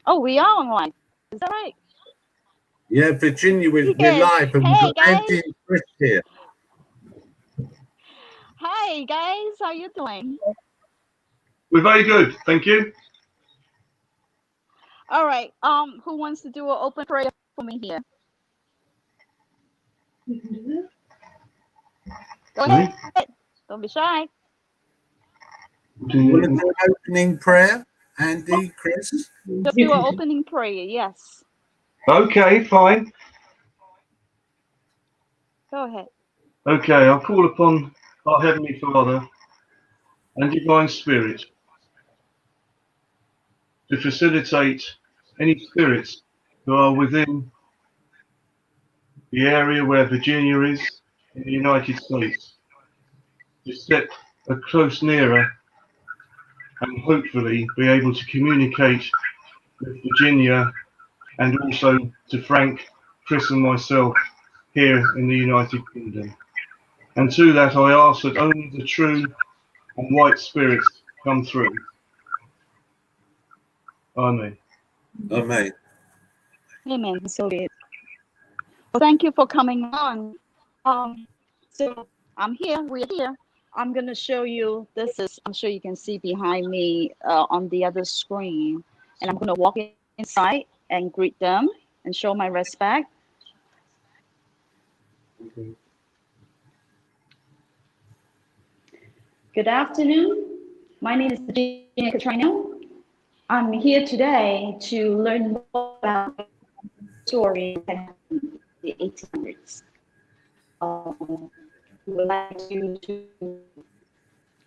Oh, we are online. Is that right? Yeah, Virginia, we're Yes. live and we've Hey got guys. Andy and Chris here. Hi guys. How you doing? We're very good, thank you. All right. Who wants to do an open prayer for me here? Go Me? ahead. Don't be shy. You want to do an opening prayer, Andy, Chris? Just do an opening prayer. Yes. Okay, fine. Go ahead. Okay, I'll call upon our Heavenly Father and Divine Spirit to facilitate any spirits who are within the area where Virginia is in the United States to step a close nearer and hopefully be able to communicate with Virginia and also to Frank, Chris and myself here in the United Kingdom. And to that I ask that only the true and white spirits come through. Amen. Amen. Amen. So be it. Well, thank you for coming on. So I'm here. We're here. I'm gonna show you. This is. I'm sure you can see behind me on the other screen, and I'm gonna walk inside and greet them and show my respect. Okay. Good afternoon. My name is Virginia Cattrano. I'm here today to learn more about the story that happened in the 1800s. We would like you to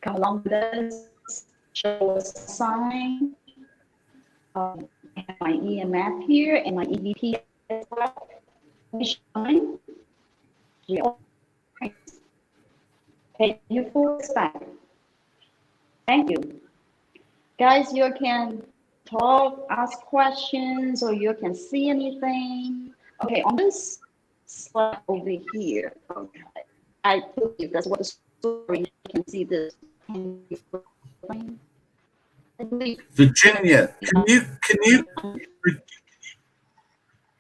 come along with us, show us a sign. I have my EMF here and my EVP as well. Shine. We all pay you full respect. Thank you. Guys, you can talk, ask questions, or you can see anything. Okay, on this slide over here, okay, I believe that's what the story, you can see this. I believe Virginia,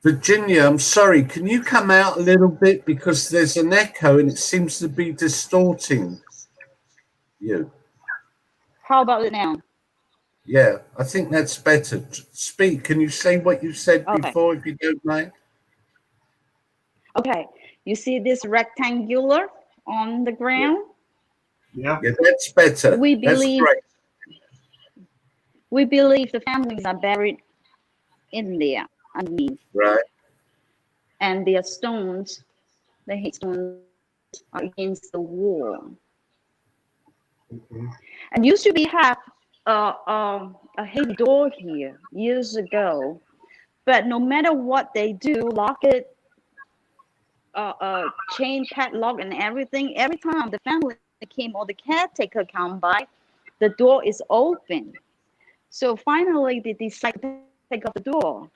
Virginia, I'm sorry, can you come out a little bit because there's an echo and it seems to be distorting you. How about it now? Yeah, I think that's better. Speak. Can you say what you said Okay. before, if you don't mind? Okay. You see this rectangular on the ground? Yeah. Yeah, that's better. We That's believe great. the families are buried in there underneath, Right. and their stones, the headstones, are against the wall. Okay. And used to be have a heavy door here years ago, but no matter what they do, lock it, chain padlock and everything, every time the family came or the caretaker come by, the door is open. So finally they decide to take off the door.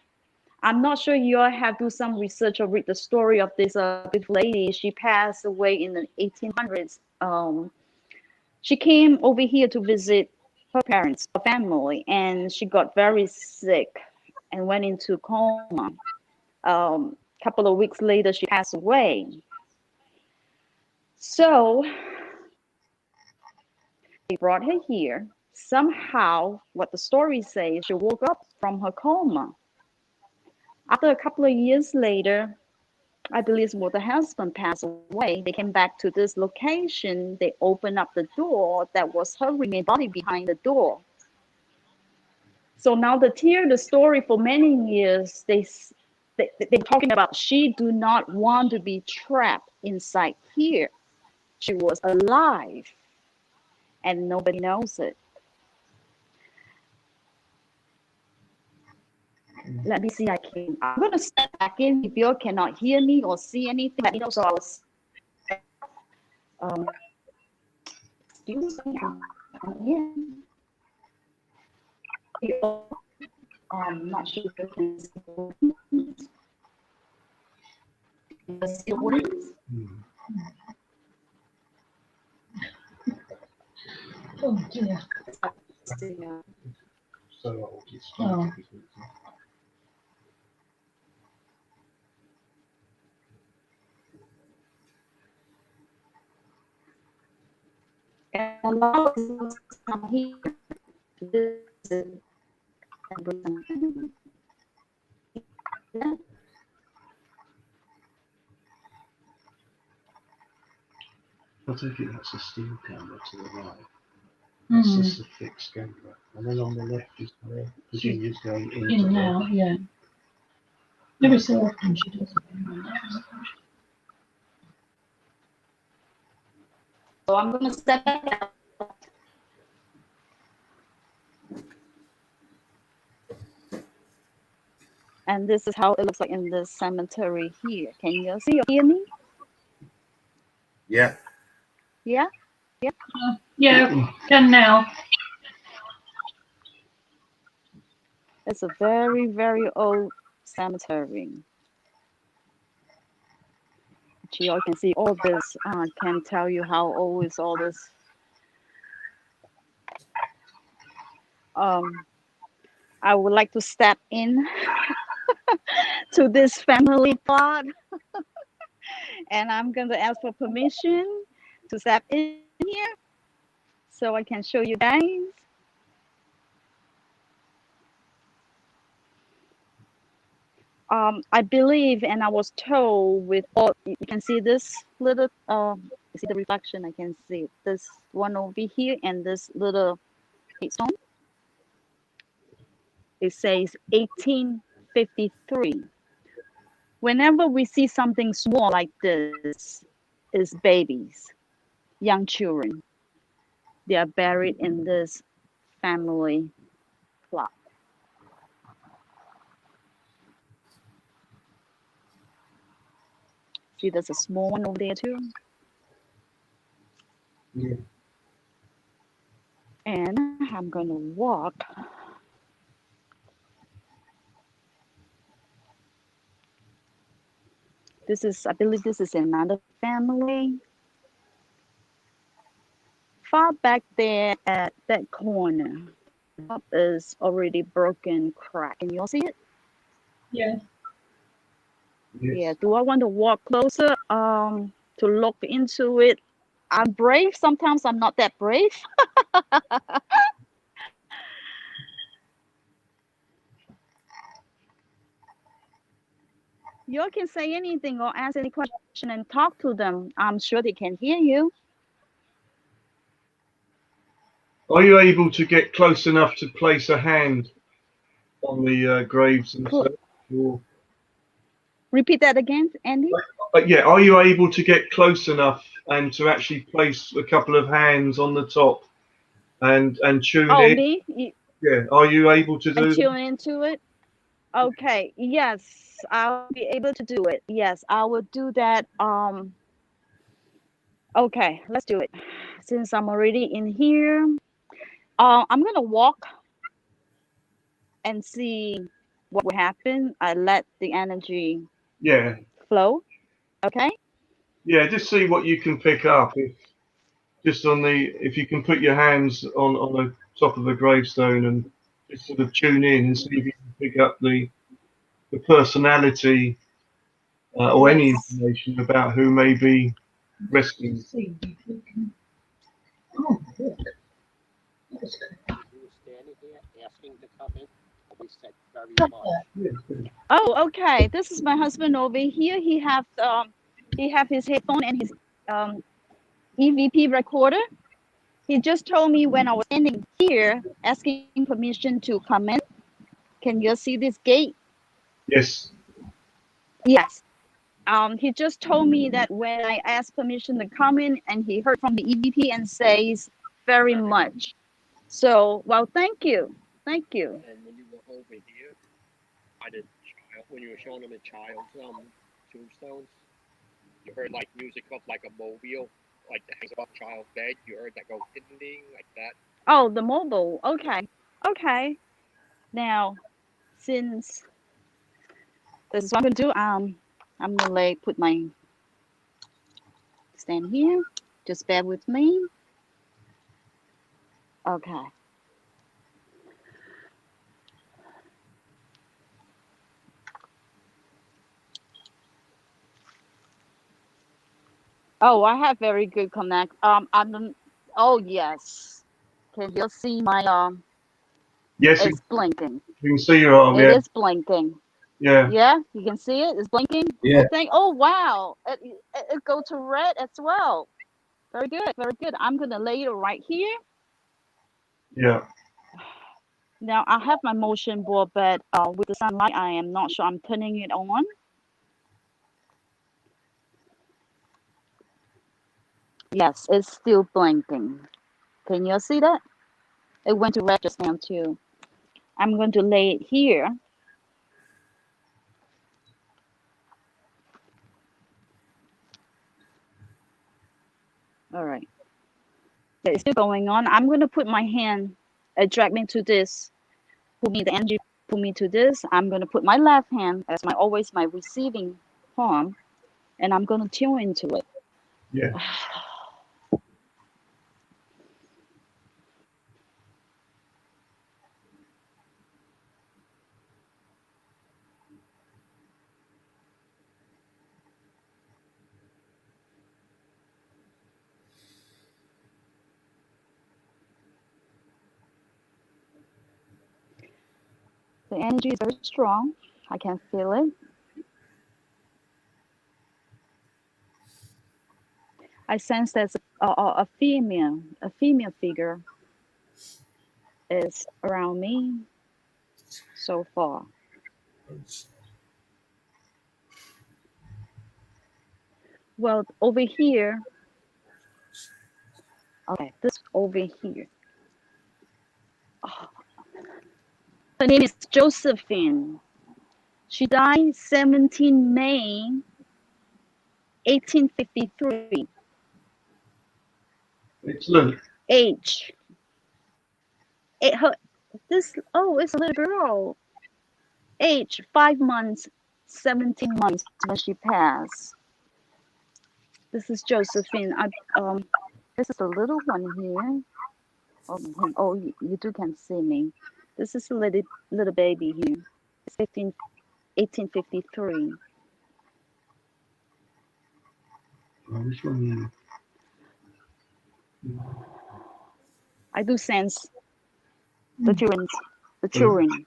I'm not sure you all have do some research or read the story of this beautiful lady. She passed away in the 1800s. She came over here to visit her parents, her family, and she got very sick and went into coma. Couple of weeks later, she passed away. So they brought her here. Somehow, what the story says, she woke up from her coma. After a couple of years later, I believe when the husband passed away, they came back to this location. They opened up the door. That was her remain body behind the door. So now the story for many years, they're talking about she do not want to be trapped inside here. She was alive, and nobody knows it. Let me see. I'm gonna step back in. If you cannot hear me or see anything, let me know. So I was do something. Yeah. Not sure if you can see the words. Oh dear. So old, it's a lot of people come here to visit and bring some family. Yeah. I take it that's a steel camera to the right. That's just a fixed camera. And then on the left is where Virginia's going into In now, yeah. Every so often she does it. So I'm going to step out. And this is how it looks like in the cemetery here. Can you see or hear me? Yeah. Yeah? Yeah, can now. It's a very, very old cemetery. Actually, you can see all this. I can't tell you how old is all this. I would like to step in to this family plot, and I'm going to ask for permission to step in here so I can show you guys. I believe, and I was told with all, you can see this little, you see the reflection, I can see this one over here and this little stone. It says 1853. Whenever we see something small like this, is babies, young children. They are buried in this family plot. See, there's a small one over there too. Yeah. And I'm gonna walk. This is, I believe this is another family. Far back there at that corner, the top is already broken, cracked. Can you all see it? Yeah. Yes. Yeah. Do I want to walk closer to look into it? I'm brave. Sometimes I'm not that brave. You all can say anything or ask any question and talk to them. I'm sure they can hear you. Are you able to get close enough to place a hand on the graves and stuff? Or, Repeat that again, Andy. yeah, are you able to get close enough and to actually place a couple of hands on the top and tune Oh, in? me? Yeah, are you able to And do that? tune into it? Okay. Yes, I'll be able to do it. Yes, I will do that. Okay, let's do it. Since I'm already in here, I'm gonna walk and see what will happen. I let the energy Yeah, flow. Okay. yeah. Just see what you can pick up. If just on the, if you can put your hands on the top of the gravestone and just sort of tune in and see if you can pick up the personality or any Yes. information about who may be resting. See if we can. Oh, look. That was good. You were standing here asking to come in. We said very Got much. that. Yeah. Oh, okay. This is my husband over here. He have his headphone and his EVP recorder. He just told me when I was standing here asking permission to come in. Can you see this gate? Yes. Yes. He just told me that when I asked permission to come in, and he heard from the EVP and says very much. So, well, thank you. Thank you. And when you were over here, I did child when you were showing them a child's tombstones, you heard like music of like a mobile, like that hangs above a child's bed. You heard that go ding ding like that. Oh, the mobile. Okay. Okay. Now, since this is what I'm gonna do, I'm gonna like put my stand here. Just bear with me. Okay. Oh, I have very good connect. I'm Oh yes. Can you see my Yes, it's blinking. you can see your arm. It Yeah, is blinking. yeah, Yeah, you can see it. It's blinking. Yeah. Oh thank oh wow. It go to red as well. Very good, very good. I'm gonna lay it right here. yeah. Now I have my motion board, but with the sunlight, I am not sure I'm turning it on. Yes, it's still blinking. Can you see that? It went to red just now too. I'm going to lay it here. All right. It's still going on. I'm going to put my hand, drag me to this, pull me the energy, pull me to this. I'm going to put my left hand as my always my receiving palm, and I'm going to tune into it. Yeah. The energy is very strong. I can feel it. I sense there's a female figure is around me so far. Well, over here, okay, this over here. Oh, her name is Josephine. She died 17 May 1853. Excellent. Age. Her this it's a little girl. Age 5 months, 17 months when she passed. This is Josephine. This is a little one here. Oh, you two can see me. This is a little baby here. It's 1853. This one, I do sense the children.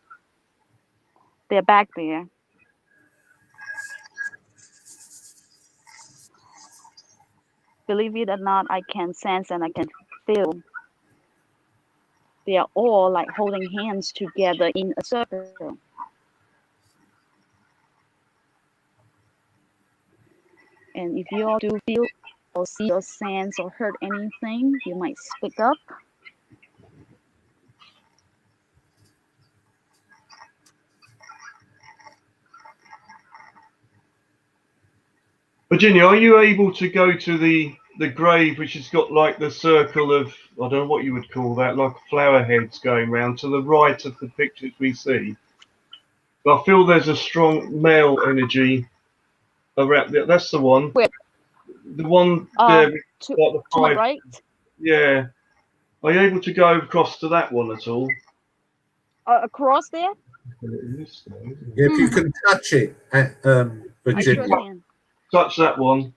They're back there. Believe it or not, I can sense and I can feel. They are all like holding hands together in a circle. And if you all do feel or see or sense or heard anything, you might speak up. Virginia, are you able to go to the grave which has got like the circle of, I don't know what you would call that, like flower heads going round to the right of the pictures we see? I feel there's a strong male energy around there. That's the one. Where? The one there, To like the my five. right. Yeah. Are you able to go across to that one at all? Across there. Yeah, if you can touch it, I sure Virginia. can. Touch that one.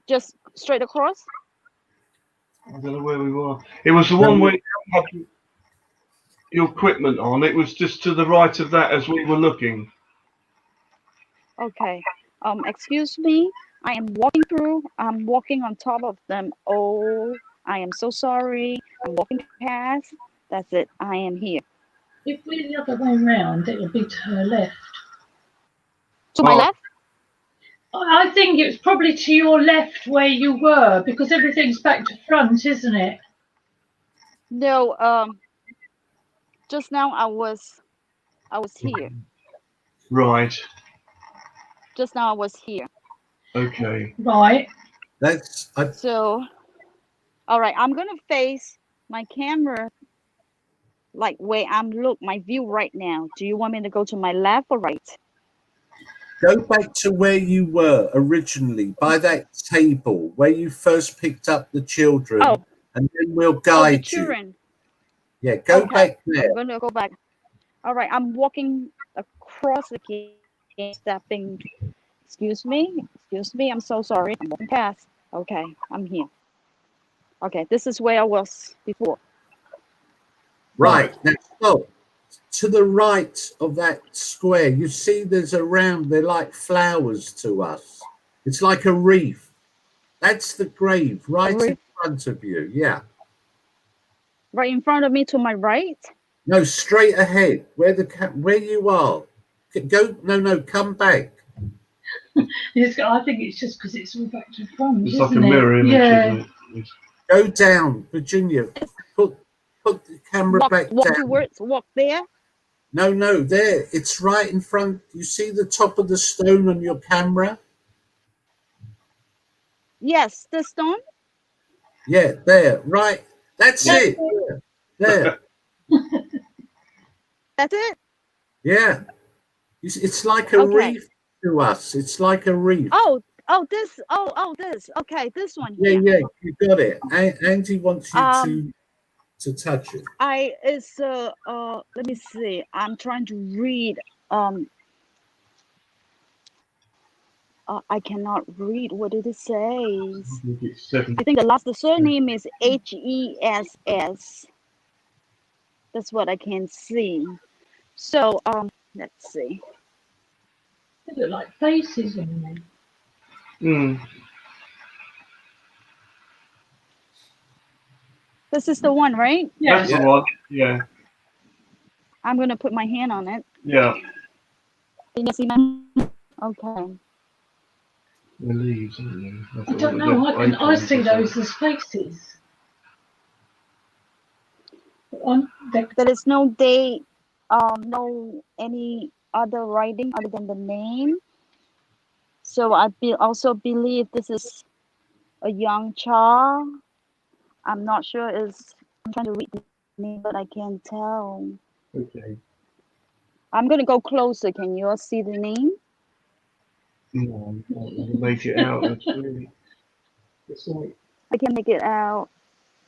Just straight across. I don't know where we were. It was the one where you had your equipment on. It was just to the right of that as we were looking. Okay. Excuse me. I am walking through. I'm walking on top of them. Oh, I am so sorry. I'm walking past. That's it. I am here. If we're the other way round, it will be to her left. To my left? I think it's probably to your left where you were because everything's back to front, isn't it? No. Just now I was here. Right. Just now I was here. Okay. Right. So, all right. I'm gonna face my camera like where I'm my view right now. Do you want me to go to my left or right? Go back to where you were originally, by that table where you first picked up the children, and then we'll guide you. Yeah, go back there. I'm gonna go back. All right, I'm walking across again, stepping. Excuse me, I'm so sorry. I'm walking past. Okay, I'm here. Okay, this is where I was before. Right. Now stop. To the right of that square, you see there's a round, they're like flowers to us. It's like a wreath. That's the grave right in front of you. Yeah. Right in front of me to my right? No, straight ahead. Where you are. Go. No. Come back. I think it's just because it's all back to front. It's like a mirror image, isn't it? Go down, Virginia. Put the camera back down. Walk there. No, there. It's right in front. You see the top of the stone on your camera? Yes, the stone. Yeah, there. Right. That's it. There. That's it. Yeah. It's like a wreath to us. It's like a wreath. This. This. Okay, this one here. here. Yeah, you got it. Andy wants you to touch it. Let me see. I'm trying to read. I cannot read what it says. I think the surname is Hess. That's what I can see. So let's see. They look like faces on them. This is the one, right? Yeah. That's the one. Yeah. I'm gonna put my hand on it. Yeah. Can you see my? Okay. The leaves, aren't they? I don't know. I see those as faces. There is no date, no any other writing other than the name. So I also believe this is a young child. I'm not sure. I'm trying to read the name, but I can't tell. Okay. I'm gonna go closer. Can you all see the name? No, I can't really make it out. Actually, it's like I can make it out.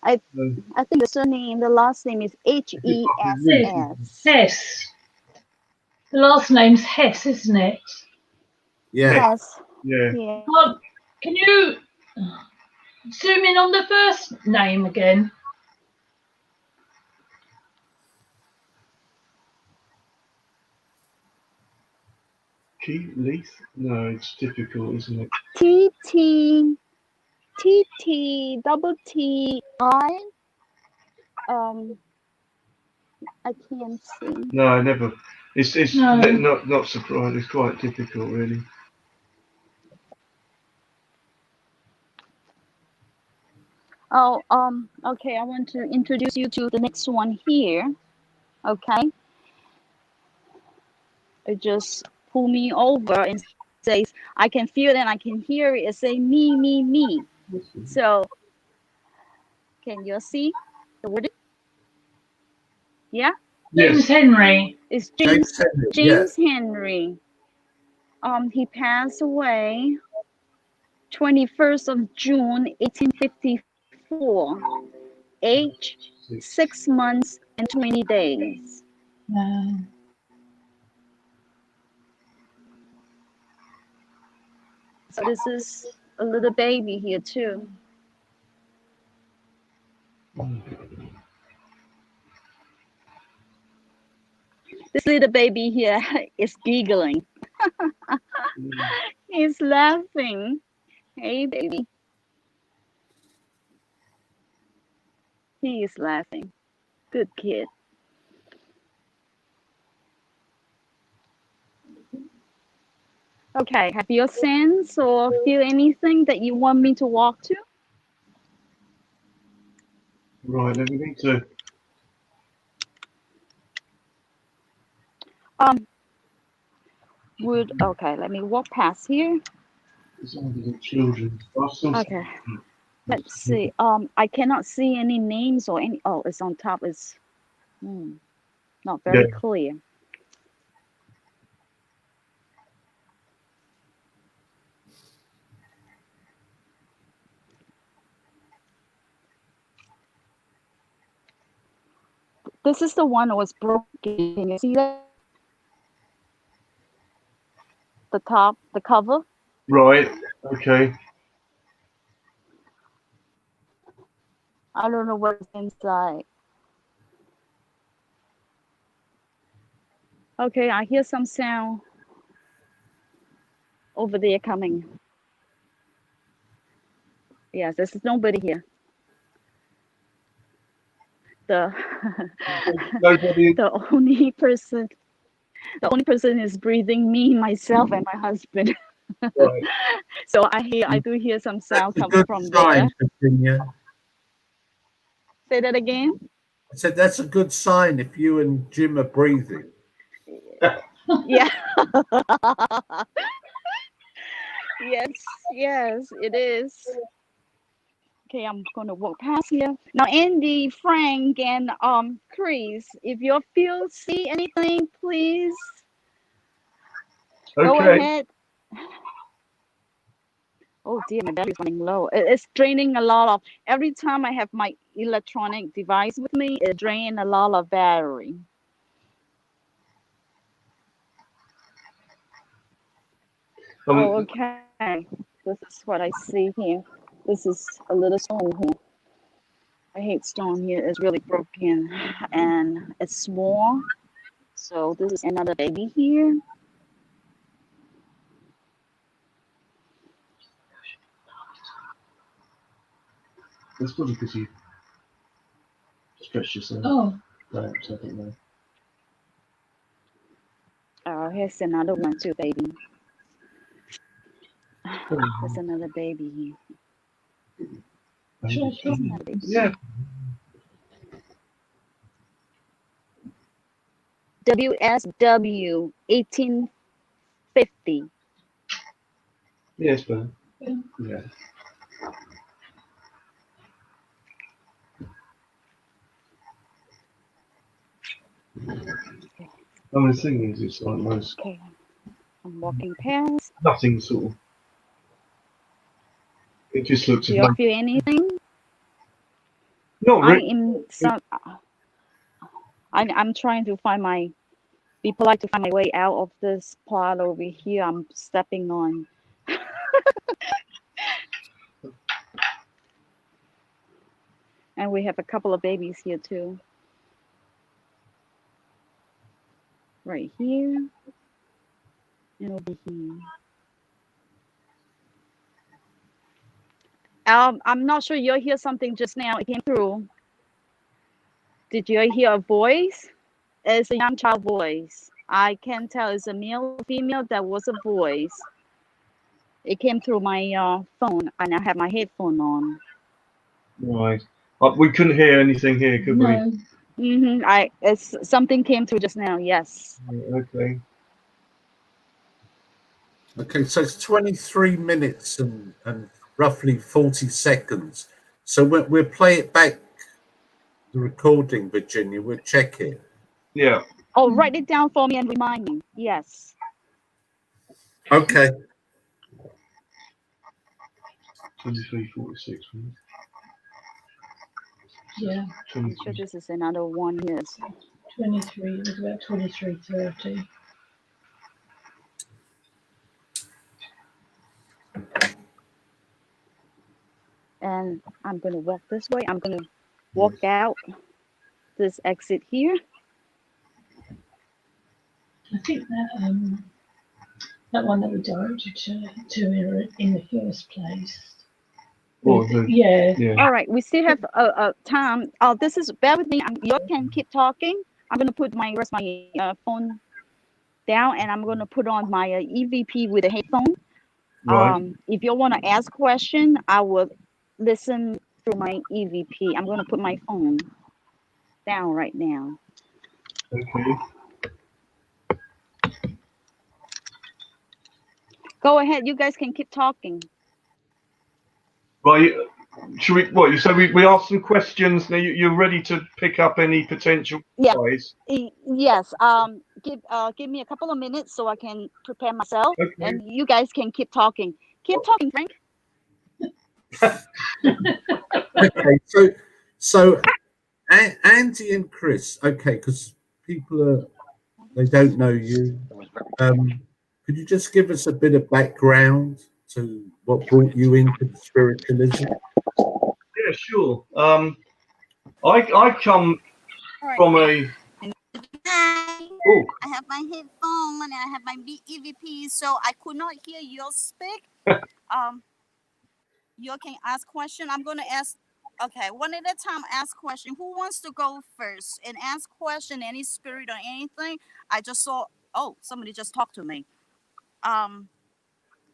I think the surname, the last name is Hess. Hess. The last name's Hess, isn't it? Yeah. Hess. Yeah. Can you zoom in on the first name again? Leaf? No, it's difficult, isn't it? TTTTI. I can't see. No, I never. It's No. not surprised. It's quite difficult, really. Oh, okay. I want to introduce you to the next one here. Okay. It just pull me over and says, I can feel it and I can hear it. It say me. So, can you see the word? Yeah. James Henry. It's James Henry. He passed away 21st of June, 1854. Age 6 months and 20 days. So this is a little baby here too. This little baby here is giggling. He's laughing. Hey, baby. He is laughing. Good kid. Okay, have you sense or feel anything that you want me to walk to? Right, then we need to. Okay, let me walk past here. It's only the children. Okay. Let's see. I cannot see any names or any. Oh, it's on top. It's not very clear. This is the one that was broken. Can you see that? The top, the cover. Right. Okay. I don't know what's inside. Okay, I hear some sound over there coming. Yes, there's nobody here. The Nobody. the only person is breathing me, myself, and my husband. Right. So I do hear some sound That's a coming good from sign, there. Virginia. Say that again. I said that's a good sign if you and Jim are breathing. Yeah. Yes, it is. Okay, I'm gonna walk past here. Now, Andy, Frank, and Chris, if you see anything, please go Okay. ahead. Oh dear, my battery's running low. It's draining a lot of, every time I have my electronic device with me, it drains a lot of battery. Oh, okay. This is what I see here. This is a little stone here. I hate stone here. It's really broken and it's small. So this is another baby here. That's probably because you stretched yourself. Oh, Right, so I don't know. Oh, here's another one too, baby. There's another baby here. should I There's another baby. Yeah. WSW 1850. Yeah, it's fine. Yeah. Yeah. I mean, the thing is, it's like most. Okay, I'm walking past. Nothing sort of. It just looks. Do you feel anything? Not really. I'm trying to be polite to find my way out of this part over here. I'm stepping on. And we have a couple of babies here too. Right here and over here. I'm not sure you'll hear something just now. It came through. Did you hear a voice? It's a young child voice. I can't tell it's a male or female. That was a voice. It came through my phone, and I have my headphone on. Right. We couldn't hear anything here, could no. we? Something came through just now. Yes. Okay. Okay, so it's 23 minutes and roughly 40 seconds. So we'll play it back, the recording, Virginia. We'll check it. Yeah. Oh, write it down for me and remind me. Yes. Okay. 23:46. Yeah. I'm sure this is another one. Yes. 23. It was about 23:30. And I'm going to walk this way. I'm going to walk out this exit here. I think that one that we directed to in the first place. Yeah. All right. We still have time. This is, bear with me. You can keep talking. I'm going to put my phone down, and I'm going to put on my EVP with a headphone. Right. If you want to ask question, I will listen through my EVP. I'm going to put my phone down right now. Okay. Go ahead. You guys can keep talking. Right. Should we? What you say? We asked some questions. Now you're ready to pick up any potential guys. Yes. Give me a couple of minutes so I can prepare myself, Okay. and you guys can keep talking. Keep talking, Frank. Okay. So Andy and Chris. Okay, because people they don't know you. Could you just give us a bit of background to what brought you into spiritualism? Yeah, sure. I come from a. Hi. Oh. I have my headphone and I have my EVP, so I could not hear you speak. You can ask question. I'm gonna ask. Okay, one at a time. Ask question. Who wants to go first and ask question? Any spirit or anything? I just saw. Oh, somebody just talked to me. I'm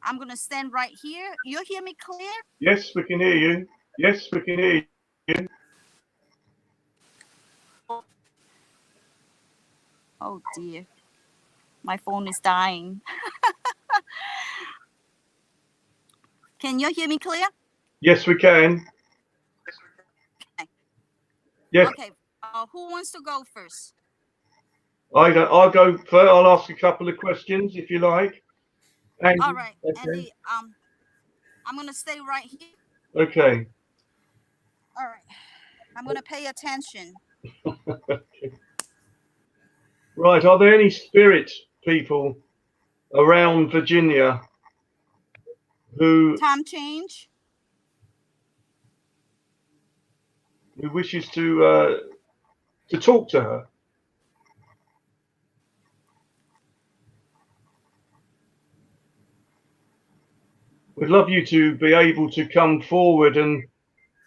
gonna stand right here. You hear me clear? Yes, we can hear you. Yes, we can hear you. Oh dear, my phone is dying. Can you hear me clear? Yes, we can. Okay. Yes. Okay. Who wants to go first? I'll go first. I'll ask a couple of questions if you like. Andy, All right, okay. Andy. I'm gonna stay right here. Okay. All right. I'm gonna pay attention. Right. Are there any spirit people around Virginia who change. Who wishes to talk to her? We'd love you to be able to come forward and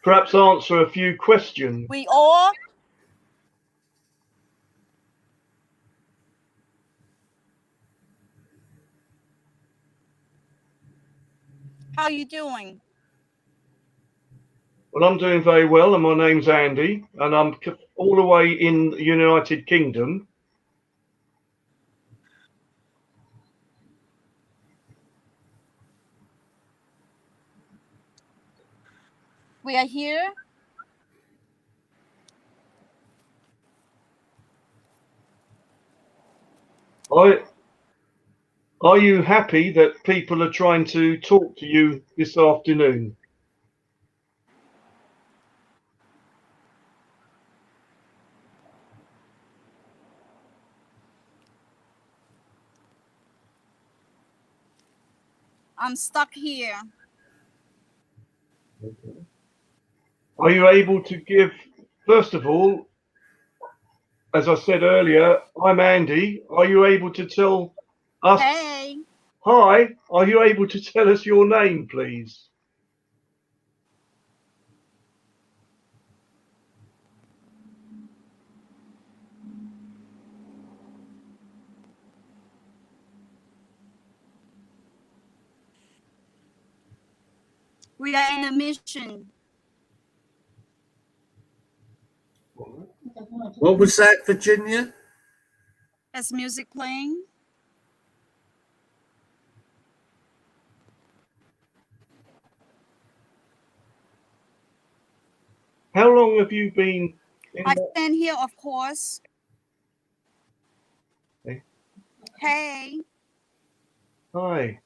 perhaps answer a few questions. We all. How are you doing? Well, I'm doing very well, and my name's Andy, and I'm all the way in the United Kingdom. We are here. Are you happy that people are trying to talk to you this afternoon? I'm stuck here. Okay. Are you able to give, first of all, as I said earlier, I'm Andy. Are you able to tell us? Hey. Hi. Are you able to tell us your name, please? We are in a mission. What was that, Virginia? Is music playing? How long have you been? I stand here, of course. Okay. Hey. Hi.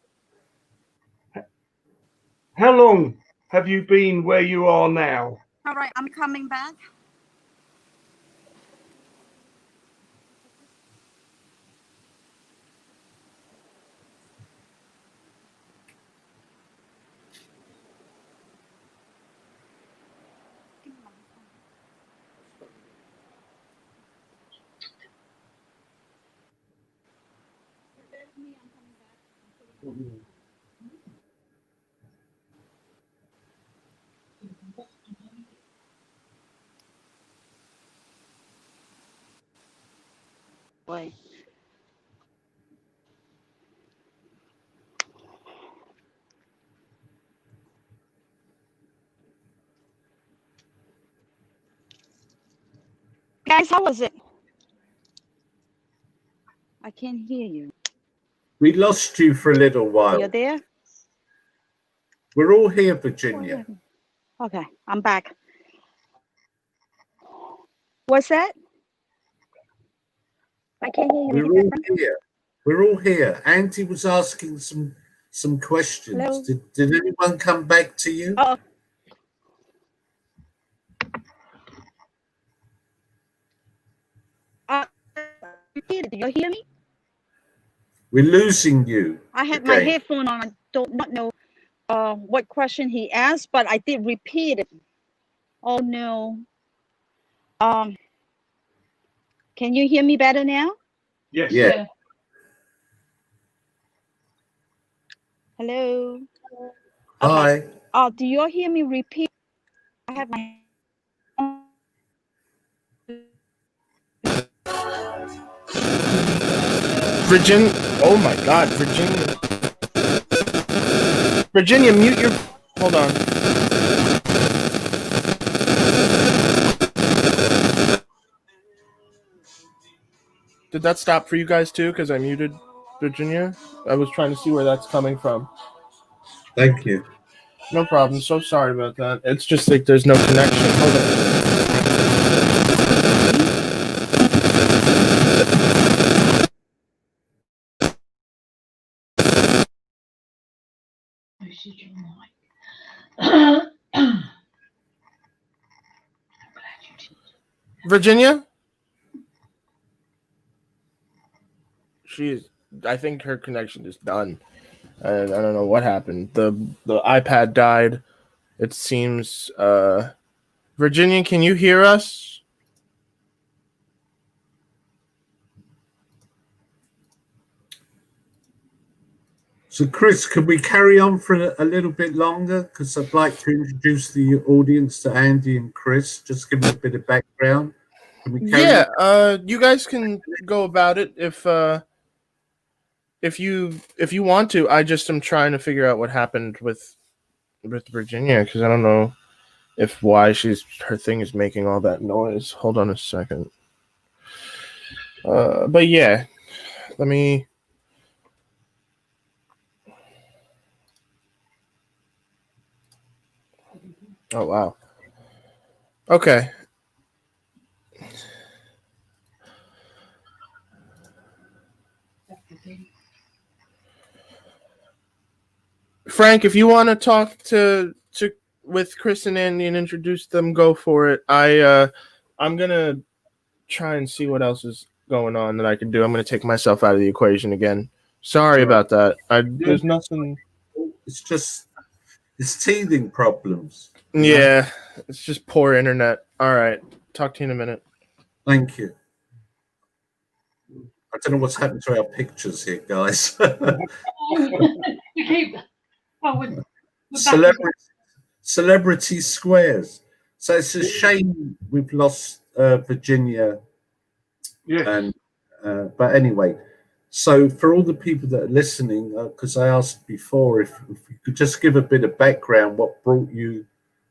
How long have you been where you are now? All right, I'm coming back. Wait. Guys, how was it? I can't hear you. We lost you for a little while. You're there? We're all here, Virginia. Okay, I'm back. What's that? I can't hear you. We're all here. We're all here. Auntie was asking some questions. Did anyone come back to you? Did you hear me? We're losing you. I had my headphone on. I don't not know what question he asked, but I did repeat it. Oh no. Can you hear me better now? Yes. Yeah. Hello. Hi. Okay. Do you all hear me repeat? I have my Virginia. Oh my God, Virginia. Virginia, mute your. Hold on. Did that stop for you guys too? Because I muted Virginia. I was trying to see where that's coming from. Thank you. No problem. So sorry about that. It's just like there's no connection. Hold on. Virginia? I think her connection is done. I don't know what happened. The iPad died. It seems. Virginia, can you hear us? So, Chris, can we carry on for a little bit longer? Because I'd like to introduce the audience to Andy and Chris. Just give them a bit of background. Can we carry on? You guys can go about it if you want to. I just am trying to figure out what happened with Virginia because I don't know why her thing is making all that noise. Hold on a second. But yeah, let me. Oh wow. Okay. Frank, if you want to talk with Chris and Andy and introduce them, go for it. I'm gonna try and see what else is going on that I can do. I'm gonna take myself out of the equation again. Sorry about that. There's nothing. It's teething problems. Yeah, it's just poor internet. All right, talk to you in a minute. Thank you. I don't know what's happened to our pictures here, guys. Celebrity squares. So it's a shame we've lost Virginia. Yes. And but anyway, so for all the people that are listening, because I asked before if you could just give a bit of background, what brought you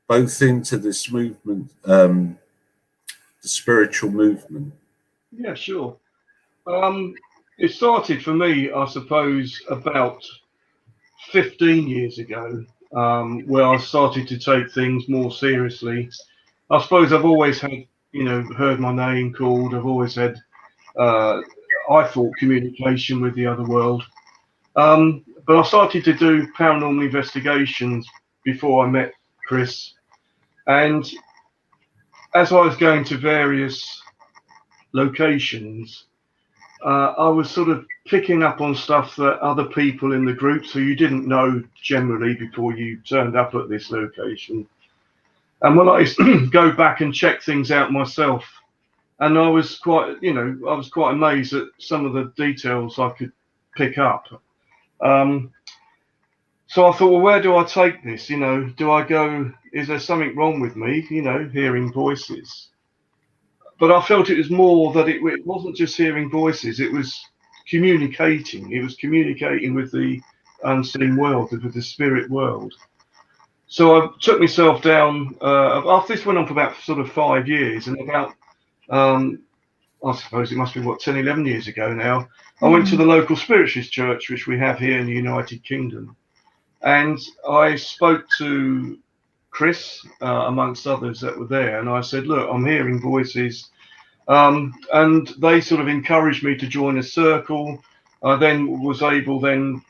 both into this movement, the spiritual movement? Yeah, sure. It started for me, I suppose, about 15 years ago, where I started to take things more seriously. I suppose I've always had, heard my name called. I've always had, I thought, communication with the other world. But I started to do paranormal investigations before I met Chris. And as I was going to various locations, I was sort of picking up on stuff that other people in the group, so you didn't know generally before you turned up at this location. And when I go back and check things out myself, and I was quite amazed at some of the details I could pick up. So I thought, well, where do I take this? Do I go, is there something wrong with me, hearing voices? But I felt it was more that it wasn't just hearing voices, it was communicating. It was communicating with the unseen world, with the spirit world. So I took myself down, after this went on for about sort of 5 years, and about, I suppose it must be, 10, 11 years ago now, I went to the local spiritualist church, which we have here in the United Kingdom. And I spoke to Chris, amongst others that were there, and I said, look, I'm hearing voices. And they sort of encouraged me to join a circle. I then was able to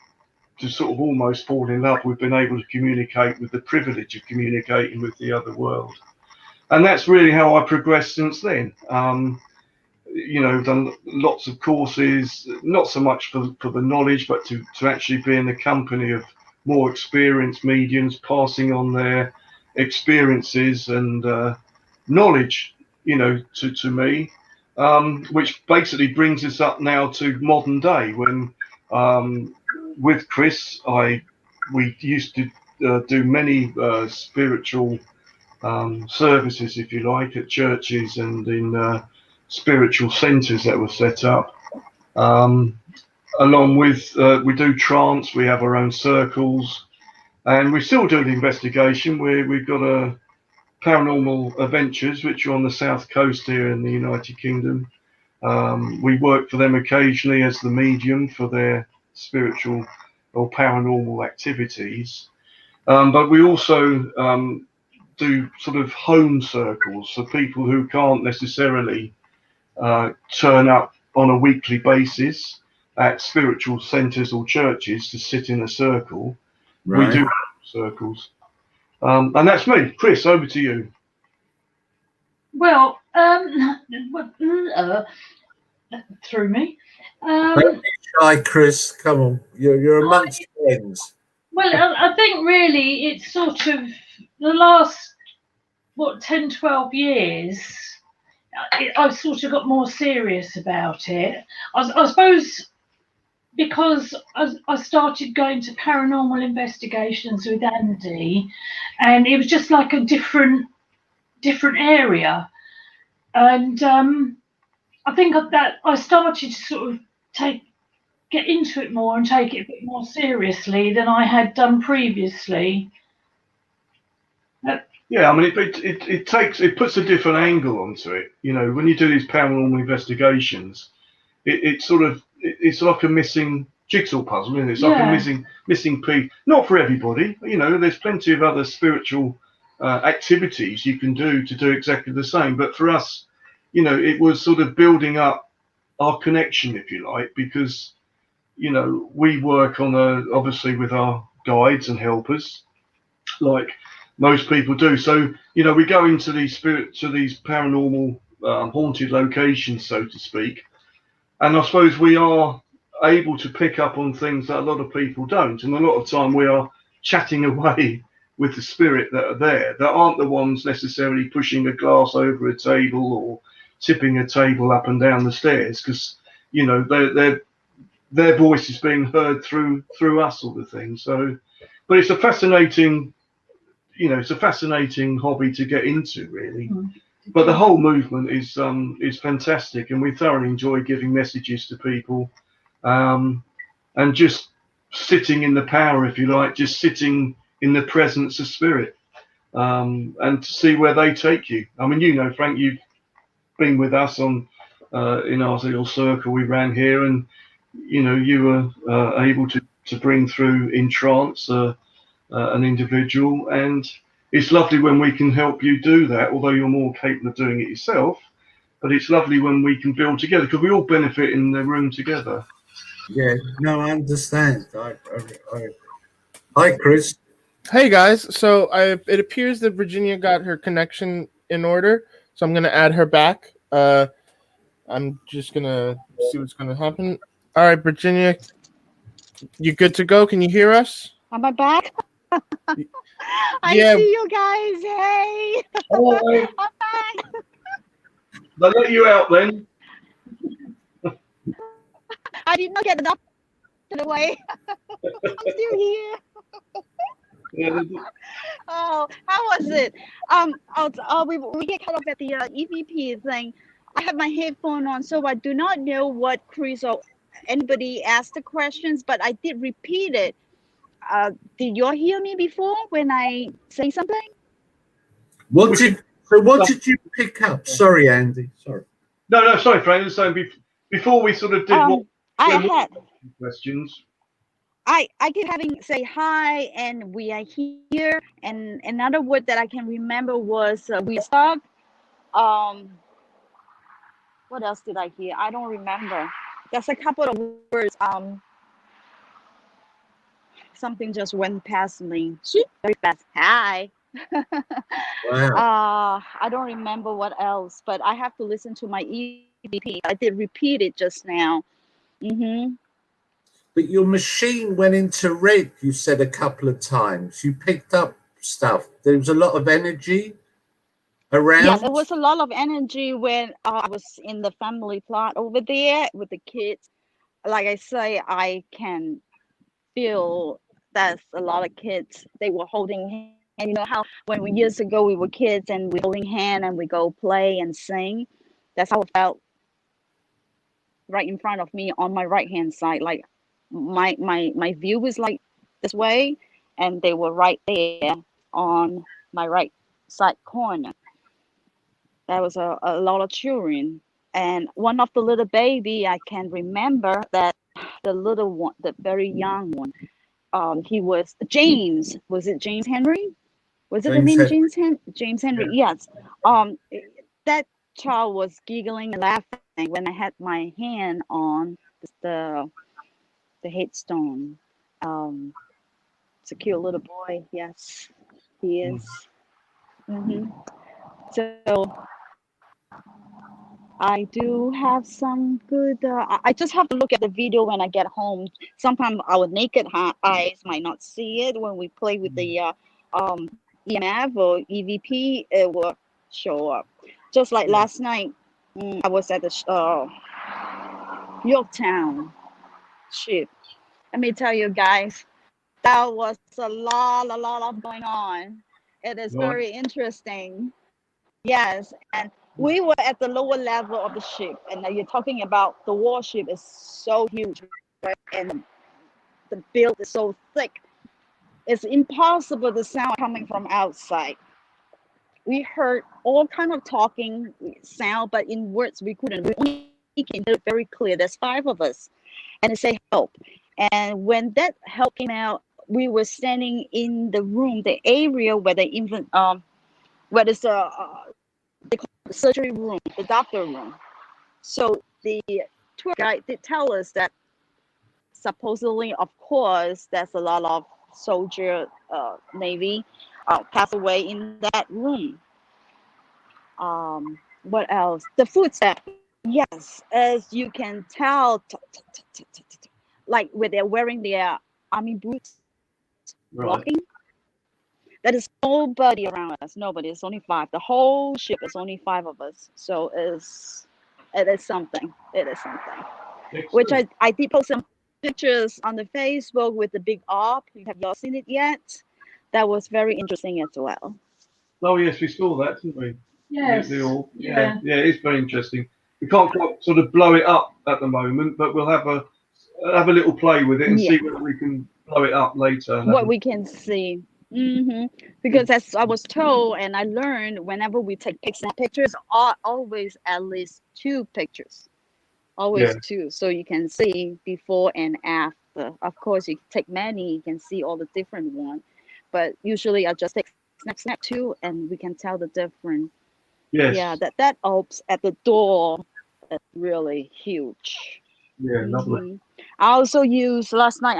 sort of almost fall in love with being able to communicate, with the privilege of communicating with the other world. And that's really how I progressed since then. Done lots of courses, not so much for the knowledge, but to actually be in the company of more experienced mediums, passing on their experiences and knowledge, to me, which basically brings us up now to modern day when with Chris, we used to do many spiritual services, if you like, at churches and in spiritual centres that were set up. Along with, we do trance, we have our own circles, and we still do the investigation. We've got a Paranormal Adventures, which are on the south coast here in the United Kingdom. We work for them occasionally as the medium for their spiritual or paranormal activities. But we also do sort of home circles for people who can't necessarily turn up on a weekly basis at spiritual centres or churches to sit in a circle. Right. We do circles. And that's me. Chris, over to you. Well, through me. Don't be shy, Chris. Come on. You're amongst friends. Well, I think really it's sort of the last, 10, 12 years, I've sort of got more serious about it. I suppose because I started going to paranormal investigations with Andy, and it was just like a different area. And I think that I started to sort of get into it more and take it a bit more seriously than I had done previously. Yeah, I mean, it puts a different angle onto it. When you do these paranormal investigations, it's like a missing jigsaw puzzle, isn't it? It's like a missing piece. Not for everybody, there's plenty of other spiritual activities you can do to do exactly the same. But for us, it was sort of building up our connection, if you like, because we work on obviously with our guides and helpers, like most people do. So we go into these paranormal haunted locations, so to speak, and I suppose we are able to pick up on things that a lot of people don't, and a lot of time we are chatting away with the spirit that are there, that aren't the ones necessarily pushing a glass over a table or tipping a table up and down the stairs, because their voice is being heard through us, sort of thing. So, but it's a fascinating hobby to get into, really. But the whole movement is fantastic, and we thoroughly enjoy giving messages to people, and just sitting in the power, if you like, just sitting in the presence of spirit, and to see where they take you. I mean, Frank, you've been with us on in our little circle we ran here, and you were able to bring through in trance an individual, and it's lovely when we can help you do that, although you're more capable of doing it yourself. But it's lovely when we can build together, because we all benefit in the room together. Yeah, no, I understand. Hi, Chris. Hey, guys. So it appears that Virginia got her connection in order, so I'm going to add her back. I'm just going to see what's going to happen. All right, Virginia, you good to go? Can you hear us? Am I back? I see you guys. Hey. Hello. I'm back. They'll let you out then. I did not get enough to the way. I'm still here. Yeah. Oh, how was it? We get cut off at the EVP thing. I have my headphone on, so I do not know what Chris or anybody asked the questions, but I did repeat it. Did you all hear me before when I say something? What did you pick up? Sorry, Andy. Sorry. No, sorry, Frank. So before we sort of did questions. I keep having say hi and we are here, and another word that I can remember was we are stuck. What else did I hear? I don't remember. There's a couple of words. Something just went past me. Very fast. Hi. Wow. I don't remember what else, but I have to listen to my EVP. I did repeat it just now. But your machine went into red, you said a couple of times. You picked up stuff. There was a lot of energy. around? Yes, it was a lot of energy when I was in the family plot over there with the kids. Like I say, I can feel that's a lot of kids. They were holding hands. You know how when we years ago we were kids and we holding hand and we go play and sing. That's how it felt right in front of me on my right hand side. Like my view was like this way, and they were right there on my right side corner. There was a lot of children, and one of the little baby I can remember that the little one, the very young one, he was James. Was it James Henry? Was it the James name Henry. James Henry? Yes. Um, that child was giggling and laughing when I had my hand on the the headstone. Um, it's a cute little boy. Yes, he is. Hmm. So I do have some good. I just have to look at the video when I get home. Sometimes our naked eyes might not see it when we play with the um, EMF or EVP. It will show up. Just like last night, I was at the Yorktown ship. Let me tell you guys, that was a lot of going on. It is Right. very interesting. Yes, and we were at the lower level of the ship, and now you're talking about the warship is so huge, right? And the build is so thick. It's impossible the sound coming from outside. We heard all kind of talking sound, but in words we couldn't. We only can hear it very clear. There's five of us, and it say help. And when that help came out, we were standing in the room, the area where the infant, where there's a the surgery room, the doctor room. So the tour guide did tell us that supposedly, of course, there's a lot of soldier, Navy, pass away in that room. What else? The footstep. Yes, as you can tell, like when they're wearing their army boots, Right. walking. There is nobody around us. Nobody. It's only five. The whole ship is only five of us. So it is something. It is something. Which Excellent. I did post some pictures on the Facebook with the big orb. Have y'all seen it yet? That was very interesting as well. Oh yes, we saw that, didn't we? Yes. Yeah, it's very interesting. We can't quite sort of blow it up at the moment, but we'll have a little play with it and Yeah, see whether we can blow it up later. what we can see. Because as I was told and I learned, whenever we take pictures, always at least two pictures. Yeah, Always two, so you can see before and after. Of course, you take many, you can see all the different ones. But usually I just take snap two, and we can tell the difference. yes, Yeah, that opens at the door is really huge. yeah, lovely. I also use last night.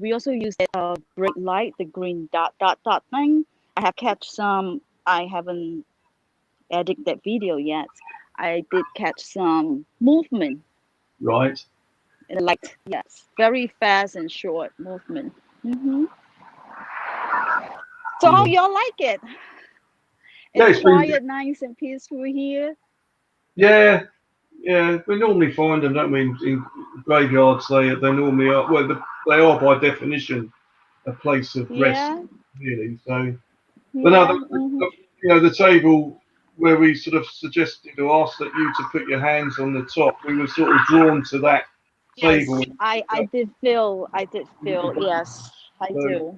We also use that bright light, the green dot thing. I have catch some. I haven't edited that video yet. I did catch some movement Right. in the light. Yes, very fast and short movement. So how y'all like it? Yeah, It's it's been. quiet, nice, and peaceful here. Yeah, yeah. We normally find them, don't we? In graveyards, they normally are. Well, they are by definition a place of rest, Yeah, really. So, but no, yeah. the table where we sort of suggested or asked that you to put your hands on the top, we were sort of drawn to that Yes, table. I did feel. Yes, I So do.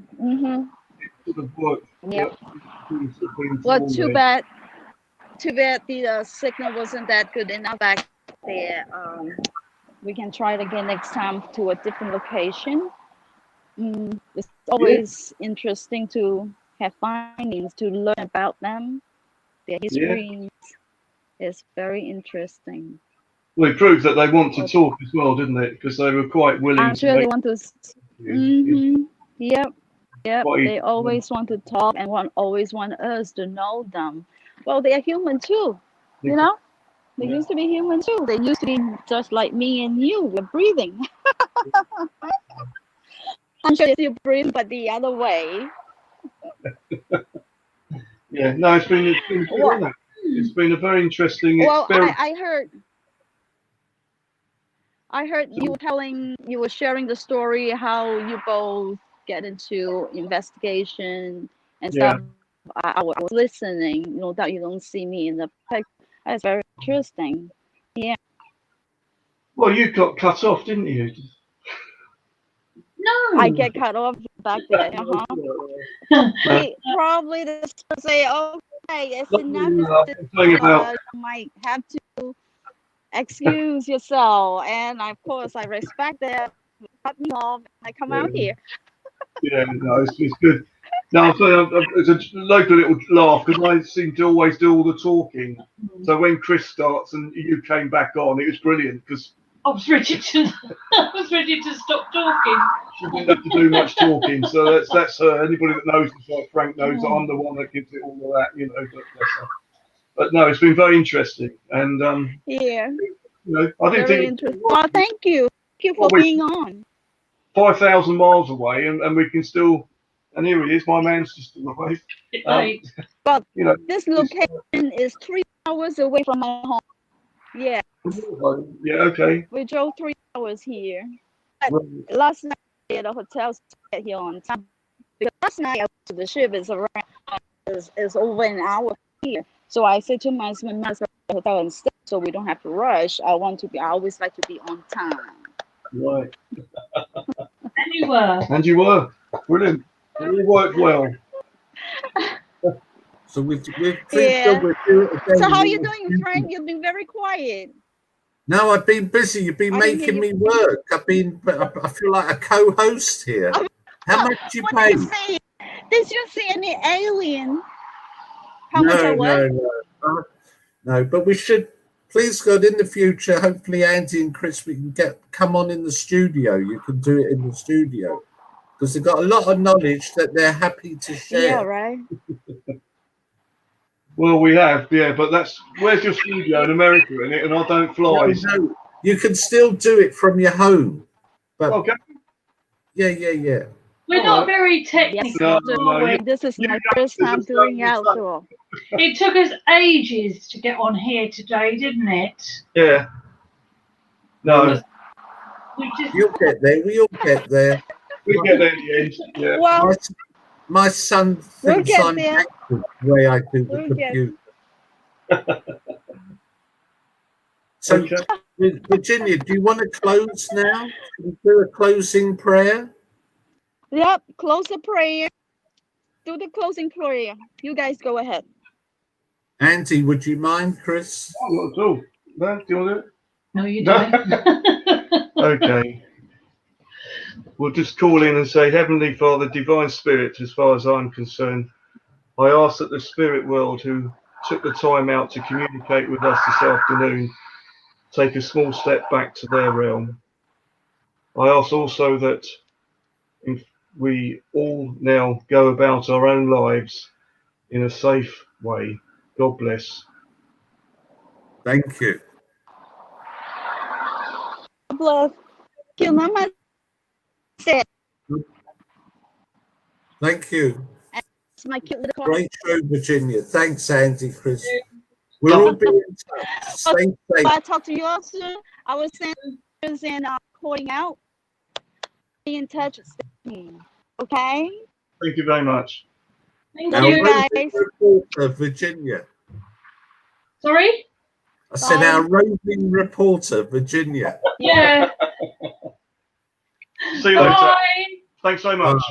sort of worked. Yep. Things have been Well, drawn too there. bad. Too bad the signal wasn't that good enough back there. We can try it again next time to a different location. It's Yeah, always interesting to have findings, to learn about them. Their yeah. history is very interesting. Well, it proves that they want to talk as well, didn't it? Because they were quite willing I'm to sure they make want to. you. Yep. Yep. Quite They always want to talk and always want us to know them. Well, they are human too. You know, they used to be human too. They used to be just like me and you. We're breathing. I'm sure they still breathe, but the other way. Yeah, no, it's been good, Well, isn't it? It's been a very interesting well, experience. I heard you were sharing the story how you both get into investigation and Yeah. stuff. I was listening, that you don't see me in the picture. That's very interesting. Yeah. Well, you got cut off, didn't you? No. I get cut off back there. Probably this person say, okay, it's enough. You might have to excuse yourself, and of course I respect that. Cut me off. I come out here. Yeah, no, it's good. No, I'm sorry, it's a local little laugh because I seem to always do all the talking. So when Chris starts and you came back on, it was brilliant because I was ready to stop talking. She didn't have to do much talking. So that's her. Anybody that knows me, like Frank knows that I'm the one that gives it all of that, But no, it's been very interesting, and yeah, I didn't very think. interesting. Well, thank you for being on. 5,000 miles away, and we can still. And here he is, my man's just arrived. But this location is 3 hours away from my home. Yeah. Yeah. Okay. We drove 3 hours here. But last night at the hotel, get here on time. Because last night I went to the ship is over an hour here. So I said to my husband, at the hotel instead, so we don't have to rush. I always like to be on time. Right. And you were. And you were. Brilliant. It all worked well. So we've yeah. So how are you doing, Frank? You've been very quiet. No, I've been busy. You've been making me work. I feel like a co-host here. How much do you pay? Did you see any alien? How much I was? No, but we should, please God, in the future, hopefully Andy and Chris, we can come on in the studio. You can do it in the studio. Because they've got a lot of knowledge that they're happy to share. Yeah, right. Well, we have, but where's your studio in America, innit? And I don't fly. No, you can still do it from your home. But okay. Yeah. We're not very technical. No. This is my first time doing outdoor. It took us ages to get on here today, didn't it? Yeah. No. You'll get there. We all get there. We get there in the end. Yeah. Well, my son thinks I'm active the way I do the computer. So, Virginia, do you want to close now? Can we do a closing prayer? Yep, close the prayer. Do the closing prayer. You guys go ahead. Andy, would you mind, Chris? Not at all. No, do you want to do it? No, you don't. Okay. We'll just call in and say, Heavenly Father, Divine Spirit, as far as I'm concerned, I ask that the spirit world who took the time out to communicate with us this afternoon take a small step back to their realm. I ask also that if we all now go about our own lives in a safe way. God bless. Thank you. God bless. Your mama said. Thank you. It's my cute little great show, Virginia. Thanks, Andy, Chris. We'll all be in touch. Stay safe. I'll talk to you all soon. I was saying calling out. Be in touch. Okay? Thank you very much. Thank Our you, roving reporter, Virginia. Sorry? I said our roving reporter, Virginia. Yeah. See you later. Bye. Thanks so much.